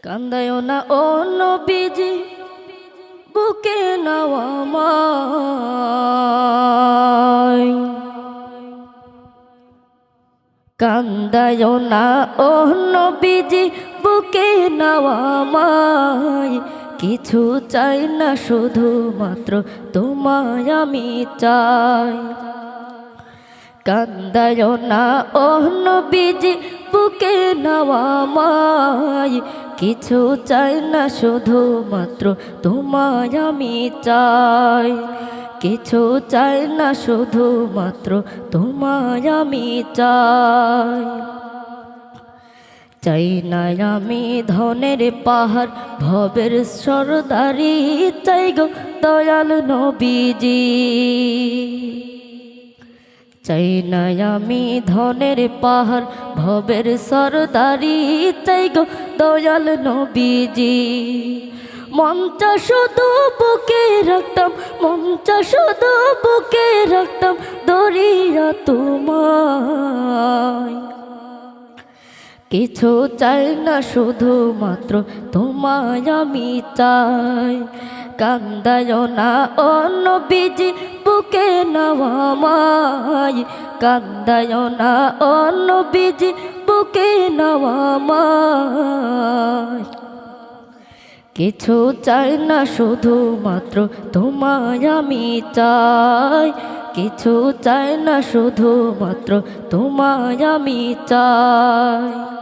কান্দায়ো না ও নবীজি, বুকে নাও আমায়। কান্দায়ো না ও নবীজি, বুকে নাও আমায়। কিছু চাই না, শুধু মাত্র তোমায় আমি চাই। কান্দায়ো না ও নবীজি, বুকে নাও আমায়। কিছু চাই না, শুধু মাত্র তোমায় আমি চাই। কিছু চাই না, শুধু মাত্র তোমায় আমি চাই। চাই না আমি ধনের পাহাড়, ভবের সরদারি, চাই গো দয়াল নবীজি। চাই না আমি ধনের পাহাড়, ভবের সরদারি, চাই গো দয়াল নবীজি। মনটা শুধু বুকে রাখতাম, মনটা শুধু বুকে রাখতাম, দরিয়া তোমায়। কিছু চাই না, শুধু মাত্র তোমায় আমি চাই। কান্দায়ো না ও নবীজি, বুকে নাও আমায়। কান্দায়ো না ও নবীজি, বুকে নাও আমায়। কিছু চাই না, শুধু মাত্র তোমায় আমি চাই। কিছু চাই না, শুধু মাত্র তোমায় আমি চাই।